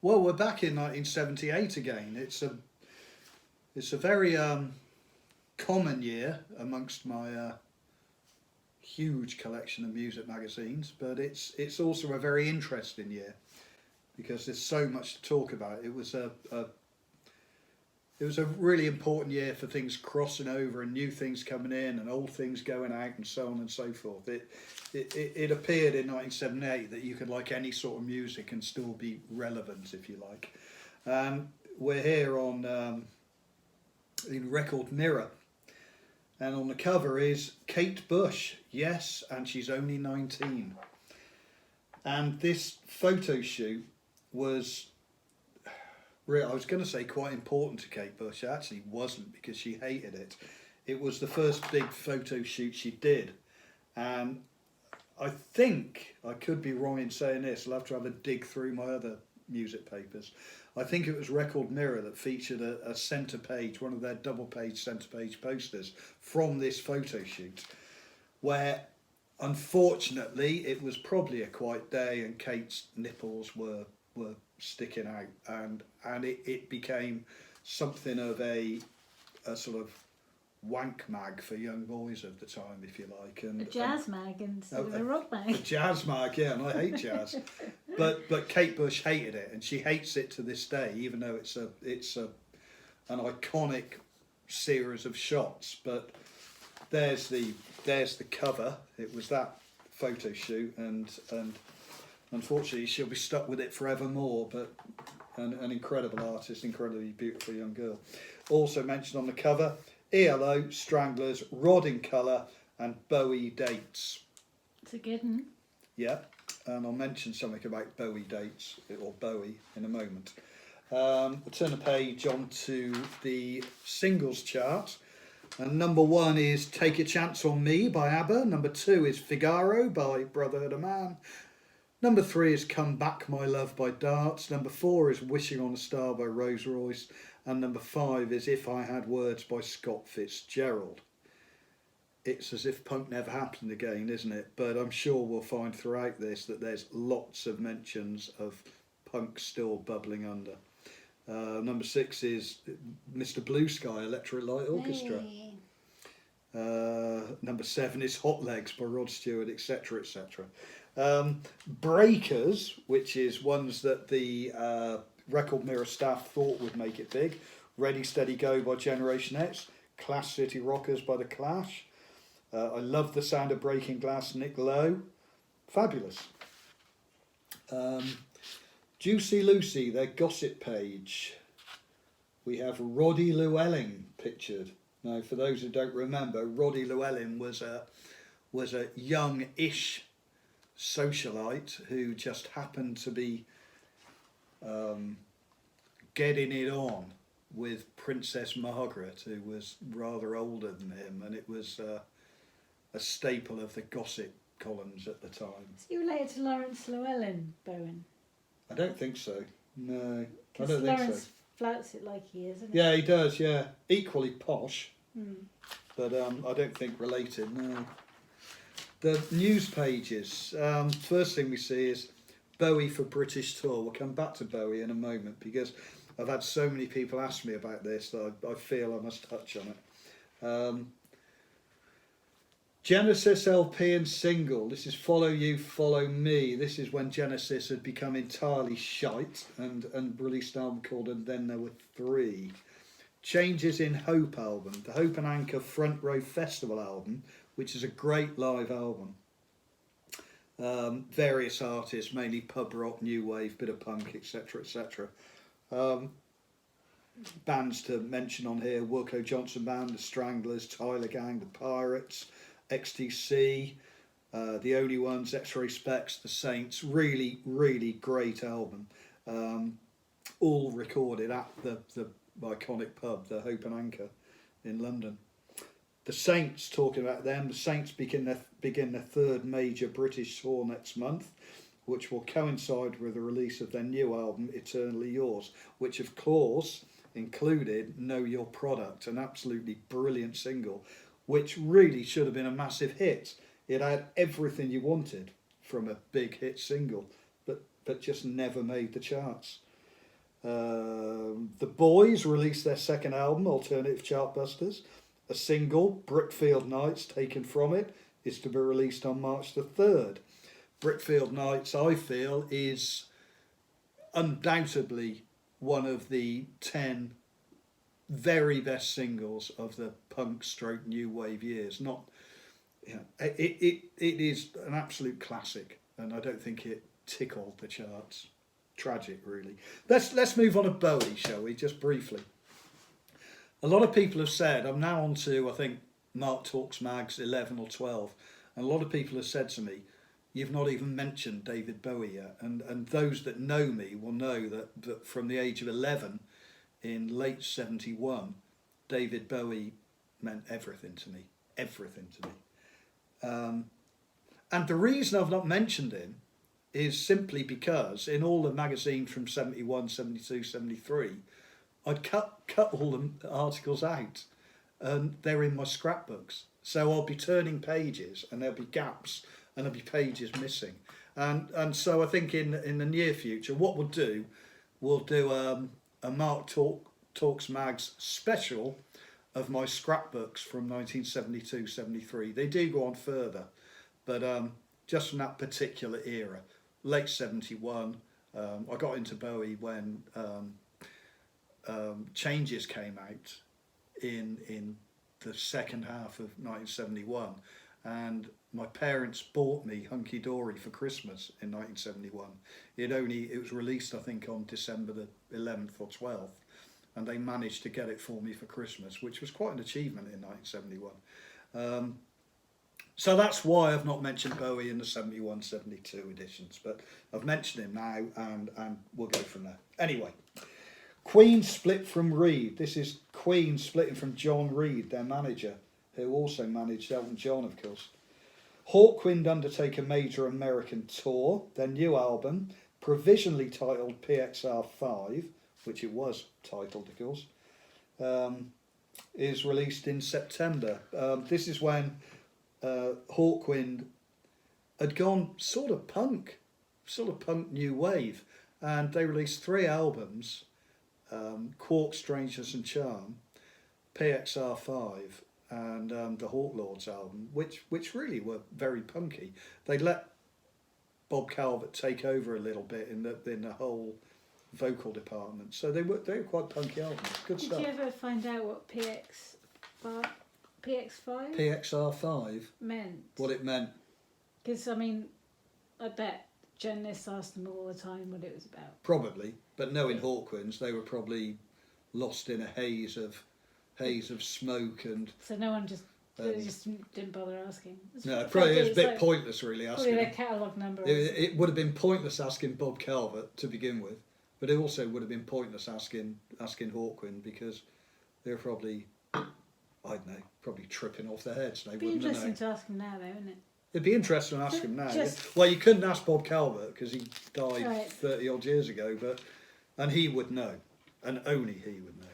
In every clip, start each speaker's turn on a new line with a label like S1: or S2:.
S1: Well, we're back in 1978 again. It's a very common year amongst my huge collection of music magazines, but it's also a very interesting year because there's so much to talk about. It was a really important year for things crossing over and new things coming in and old things going out and so on and so forth. It appeared in 1978 that you could like any sort of music and still be relevant, if you like. We're here on in Record Mirror, and on the cover is Kate Bush. Yes, and she's only 19. And this photo shoot was I was going to say quite important to Kate Bush. It actually wasn't because she hated it. It was the first big photo shoot she did. And I think, I could be wrong in saying this, I'll have to have a dig through my other music papers. I think it was Record Mirror that featured a centre page, one of their double page centre page posters from this photo shoot, where unfortunately it was probably a quiet day and Kate's nipples were sticking out, and it became something of a sort of wank mag for young boys of the time, if you like, and
S2: A jazz mag instead of a rock
S1: a
S2: mag.
S1: jazz mag, yeah, and I hate jazz, but Kate Bush hated it, and she hates it to this day, even though it's an iconic series of shots. But there's the cover. It was that photo shoot, and unfortunately she'll be stuck with it forevermore. But an incredible artist, incredibly beautiful young girl. Also mentioned on the cover, ELO, Stranglers, Rod in Colour, and Bowie dates.
S2: It's a good one.
S1: Yeah, and I'll mention something about Bowie dates, or Bowie, in a moment. We'll turn the page on to the singles chart. And number 1 is Take a Chance on Me by ABBA. Number 2 is Figaro by Brotherhood of Man. Number 3 is Come Back My Love by Darts. Number 4 is Wishing on a Star by Rose Royce. And number 5 is If I Had Words by Scott Fitzgerald. It's as if punk never happened again, isn't it? But I'm sure we'll find throughout this that there's lots of mentions of punk still bubbling under. Number 6 is Mr. Blue Sky, Electric Light Orchestra.
S2: Hey.
S1: Number 7 is Hot Legs by Rod Stewart, etc., etc. Breakers, which is ones that the Record Mirror staff thought would make it big. Ready Steady Go by Generation X. Clash City Rockers by The Clash. I Love the Sound of Breaking Glass, Nick Lowe. Fabulous. Juicy Lucy, their gossip page. We have Roddy Llewellyn pictured. Now, for those who don't remember, Roddy Llewellyn was a young-ish socialite who just happened to be getting it on with Princess Margaret, who was rather older than him, and it was a staple of the gossip columns at the time.
S2: Is he related to Lawrence Llewellyn, Bowen?
S1: I don't think so. No, I
S2: Because
S1: don't think
S2: Lawrence
S1: so.
S2: flouts it like he is, isn't he?
S1: Yeah, he does. Yeah, equally posh,
S2: Hmm.
S1: but I don't think related. No. The news pages. First thing we see is Bowie for British tour. We'll come back to Bowie in a moment because I've had so many people ask me about this that I feel I must touch on it. Genesis LP and single. This is Follow You, Follow Me. This is when Genesis had become entirely shite and released an album called And Then There Were Three. Changes in Hope album. The Hope and Anchor Front Row Festival album, which is a great live album. Various artists, mainly pub rock, new wave, bit of punk, etc., etc. Bands to mention on here: Wilco Johnson Band, The Stranglers, Tyler Gang, The Pirates, XTC, The Only Ones, X-Ray Specs, The Saints. Really, really great album. All recorded at the iconic pub, the Hope and Anchor in London. The Saints, talking about them, the Saints begin their third major British tour next month, which will coincide with the release of their new album, Eternally Yours, which of course included Know Your Product, an absolutely brilliant single, which really should have been a massive hit. It had everything you wanted from a big hit single, but just never made the charts. The Boys released their second album, Alternative Chartbusters. A single, Brickfield Nights, taken from it, is to be released on March the 3rd. Brickfield Nights, I feel, is undoubtedly one of the 10 very best singles of the punk stroke new wave years. Not, it is an absolute classic, and I don't think it tickled the charts. Tragic, really. Let's move on to Bowie, shall we? Just briefly. A lot of people have said, I'm now on to, I think, Mark Talks Mag's 11 or 12, and a lot of people have said to me, you've not even mentioned David Bowie yet. And those that know me will know that from the age of 11, in late 71, David Bowie meant everything to me. Everything to me. And the reason I've not mentioned him is simply because in all the magazines from 71, 72, 73, I'd cut all the articles out, and they're in my scrapbooks. So I'll be turning pages, and there'll be gaps, and there'll be pages missing. And so I think in the near future, what we'll do a Mark Talks Mags special of my scrapbooks from 1972, 73. They do go on further, but just from that particular era, late 71. I got into Bowie when Changes came out in the second half of 1971, and my parents bought me Hunky Dory for Christmas in 1971. It was released, I think, on December the 11th or 12th, and they managed to get it for me for Christmas, which was quite an achievement in 1971. So that's why I've not mentioned Bowie in the 71, 72 editions, but I've mentioned him now, and we'll go from there. Anyway, Queen split from Reed. This is Queen splitting from John Reed, their manager, who also managed Elton John, of course. Hawkwind undertake a major American tour. Their new album, provisionally titled PXR5, which it was titled, of course, is released in September. This is when Hawkwind had gone sort of punk new wave, and they released 3 albums, Quark, Strangeness and Charm, PXR5, and the Hawklords album, which really were very punky. They let Bob Calvert take over a little bit in the whole vocal department, so they were quite punky albums. Good stuff.
S2: Did you ever find out what PXR5
S1: PXR5
S2: meant?
S1: What it meant?
S2: Because I mean, I bet journalists asked them all the time what it was about.
S1: Probably, but knowing Hawkwinds, they were probably lost in a haze of smoke, and
S2: so no one just didn't bother asking.
S1: No, probably it's a bit pointless, really, asking.
S2: Probably their catalogue number.
S1: It would have been pointless asking Bob Calvert to begin with, but it also would have been pointless asking Hawkwind, because they're probably, I don't know, probably tripping off their heads. It'd be
S2: interesting to ask him now, though, wouldn't it?
S1: It'd be interesting to ask him now. Well, you couldn't ask Bob Calvert because he died 30 odd years ago, and he would know, and only he would know.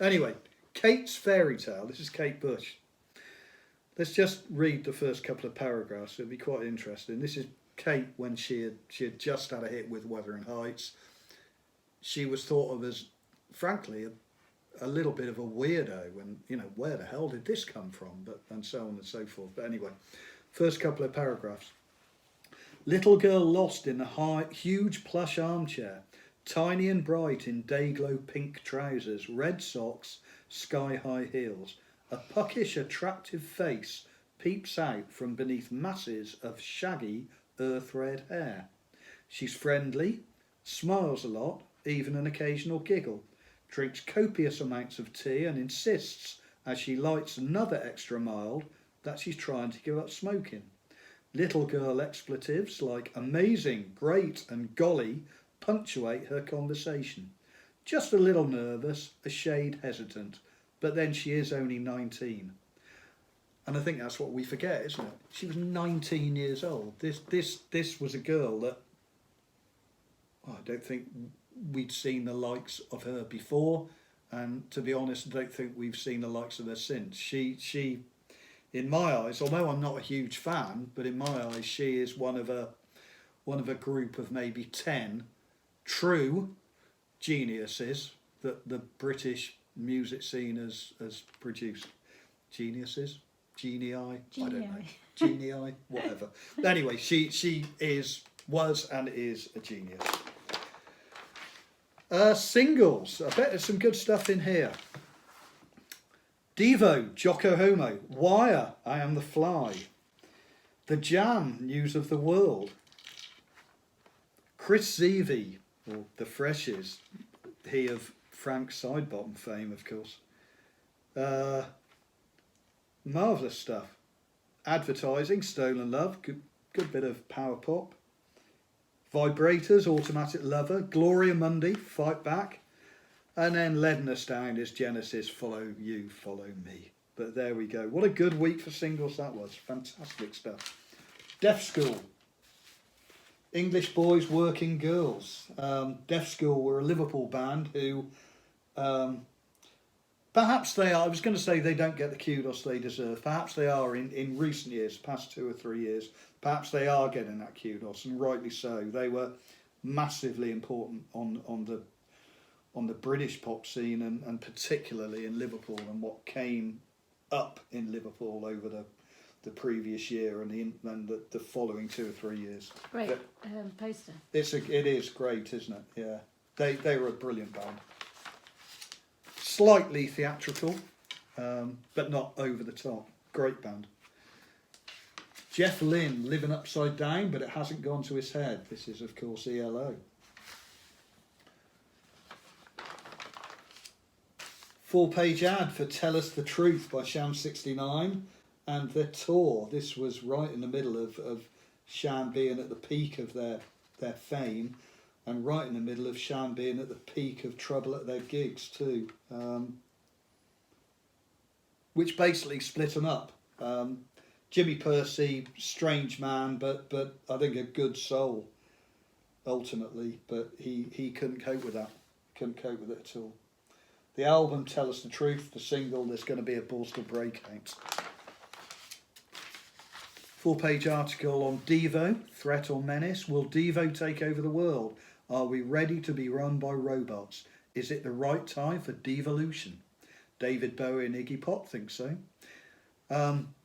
S1: Anyway, Kate's Fairy Tale. This is Kate Bush. Let's just read the first couple of paragraphs. It'll be quite interesting. This is Kate when she had just had a hit with Wuthering Heights. She was thought of as, frankly, a little bit of a weirdo, and where the hell did this come from, and so on and so forth. But anyway, first couple of paragraphs. Little girl lost in the huge plush armchair, tiny and bright in day-glow pink trousers, red socks, sky-high heels. A puckish, attractive face peeps out from beneath masses of shaggy, earth-red hair. She's friendly, smiles a lot, even an occasional giggle, drinks copious amounts of tea and insists, as she lights another extra mild, that she's trying to give up smoking. Little girl expletives like amazing, great and golly punctuate her conversation. Just a little nervous, a shade hesitant, but then she is only 19. And I think that's what we forget, isn't it? She was 19 years old. This was a girl that I don't think we'd seen the likes of her before, and to be honest, I don't think we've seen the likes of her since. She in my eyes, although I'm not a huge fan, but in my eyes she is one of a group of maybe 10 true geniuses that the British music scene has produced. Geniuses? Genii? I don't know. Genii? Whatever. Anyway, she was and is a genius. Singles. I bet there's some good stuff in here. Devo, Jocko Homo, Wire, I Am the Fly, The Jam, News of the World, Chris Zeevey, or The Freshes, he of Frank Sidebottom fame, of course. Marvellous stuff. Advertising, Stolen Love, good bit of power pop. Vibrators, Automatic Lover, Gloria Mundi, Fight Back. And then Letting Us Down is Genesis, Follow You, Follow Me. But there we go. What a good week for singles that was. Fantastic stuff. Deaf School. English Boys, Working Girls. Deaf School were a Liverpool band who, perhaps they are, I was going to say they don't get the kudos they deserve. Perhaps they are in recent years, past 2 or 3 years. Perhaps they are getting that kudos, and rightly so. They were massively important on the British pop scene, and particularly in Liverpool, and what came up in Liverpool over the previous year and the following 2 or 3 years.
S2: Great poster.
S1: It is great, isn't it? Yeah, they were a brilliant band. Slightly theatrical, but not over the top. Great band. Jeff Lynne, Living Upside Down, but it hasn't gone to his head. This is, of course, ELO. 4-page ad for Tell Us the Truth by Sham 69 and their tour. This was right in the middle of Sham being at the peak of their fame, and right in the middle of Sham being at the peak of trouble at their gigs too, which basically split them up. Jimmy Percy, strange man, but I think a good soul ultimately, but he couldn't cope with that. Couldn't cope with it at all. The album, Tell Us the Truth. The single, There's Going to Be a Borstal Breakout. 4-page article on Devo, Threat or Menace. Will Devo take over the world? Are we ready to be run by robots? Is it the right time for devolution? David Bowie and Iggy Pop think so.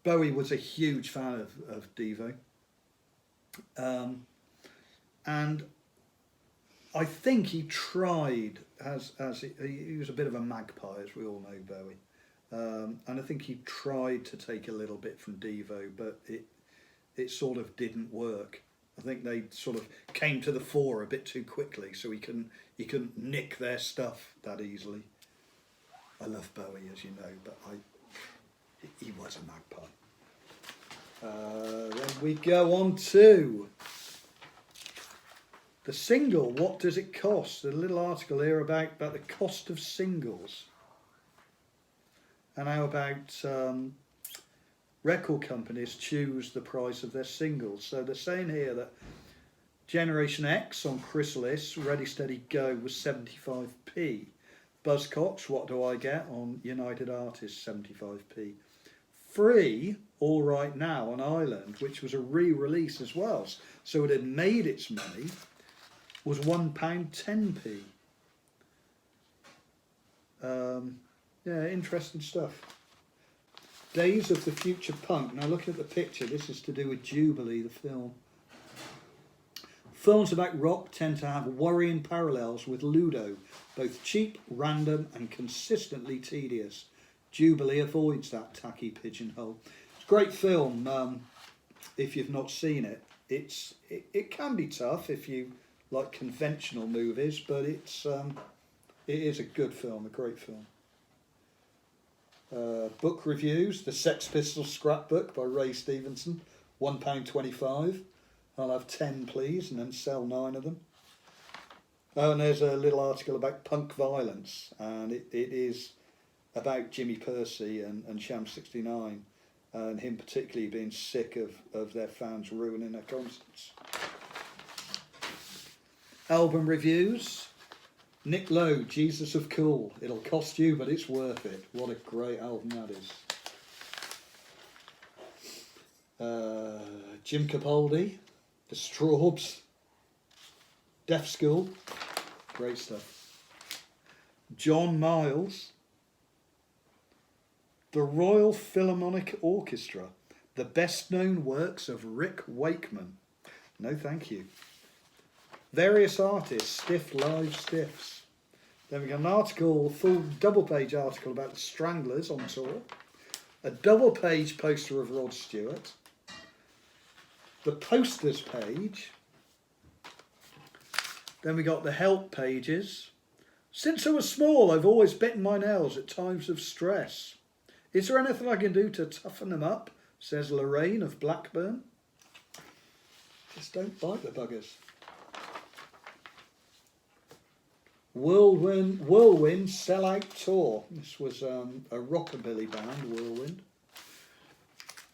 S1: Bowie was a huge fan of Devo. And I think he tried, he was a bit of a magpie, as we all know, Bowie. And I think he tried to take a little bit from Devo, but it sort of didn't work. I think they sort of came to the fore a bit too quickly, so he couldn't nick their stuff that easily. I love Bowie, as you know, but he was a magpie. Then we go on to the single, What Does It Cost? A little article here about the cost of singles. And how about record companies choose the price of their singles. So they're saying here that Generation X on Chrysalis, Ready Steady Go was 75p. Buzzcocks, What Do I Get? On United Artists, 75p. Free, All Right Now on Island, which was a re-release as well, so it had made its money, was £1.10p. Yeah, interesting stuff. Days of the Future Punk. Now look at the picture. This is to do with Jubilee, the film. Films about rock tend to have worrying parallels with Ludo, both cheap, random and consistently tedious. Jubilee avoids that tacky pigeonhole. It's a great film. If you've not seen it, it can be tough if you like conventional movies, but it is a good film, a great film. Book reviews: The Sex Pistols Scrapbook by Ray Stevenson, £1.25. I'll have 10 please, and then sell 9 of them. Oh, and there's a little article about punk violence, and it is about Jimmy Percy and Sham 69, and him particularly being sick of their fans ruining their concerts. Album reviews: Nick Lowe, Jesus of Cool. It'll cost you, but it's worth it. What a great album that is. Jim Capaldi, The Strawbs, Deaf School. Great stuff. John Miles, the Royal Philharmonic Orchestra, the best known works of Rick Wakeman. No thank you. Various artists, Stiff Live Stiffs. Then we got an article, a full double page article about the Stranglers on tour. A double page poster of Rod Stewart. The posters page. Then we got the help pages. Since I was small, I've always bitten my nails at times of stress. Is there anything I can do to toughen them up? Says Lorraine of Blackburn. Just don't bite the buggers. Whirlwind Sellout Tour. This was a rockabilly band, Whirlwind.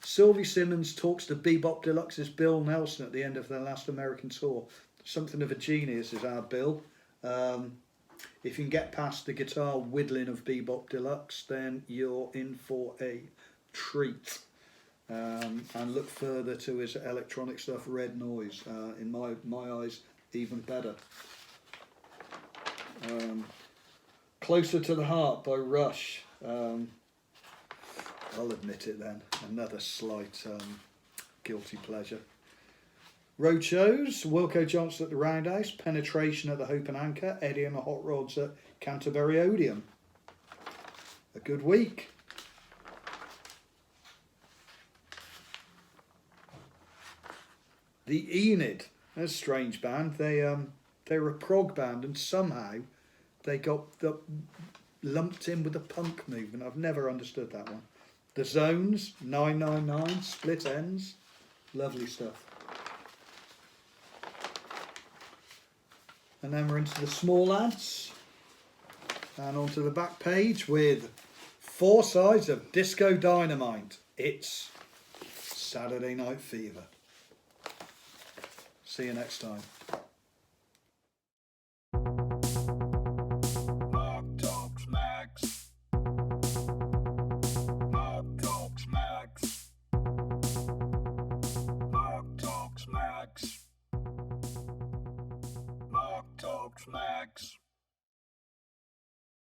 S1: Sylvie Simmons talks to Bebop Deluxe's Bill Nelson at the end of their last American tour. Something of a genius is our Bill. If you can get past the guitar whittling of Bebop Deluxe, then you're in for a treat. And look further to his electronic stuff, Red Noise. In my eyes, even better. Closer to the Heart by Rush. I'll admit it then. Another slight guilty pleasure. Road shows, Wilco Johnson at the Roundhouse, Penetration at the Hope and Anchor, Eddie and the Hot Rods at Canterbury Odeon. A good week. The Enid, a strange band. They were a prog band and somehow they got lumped in with the punk movement. I've never understood that one. The Zones, 999, Split Ends, lovely stuff. And then we're into the Small Lads and onto the back page with 4 sides of Disco Dynamite. It's Saturday Night Fever. See you next time.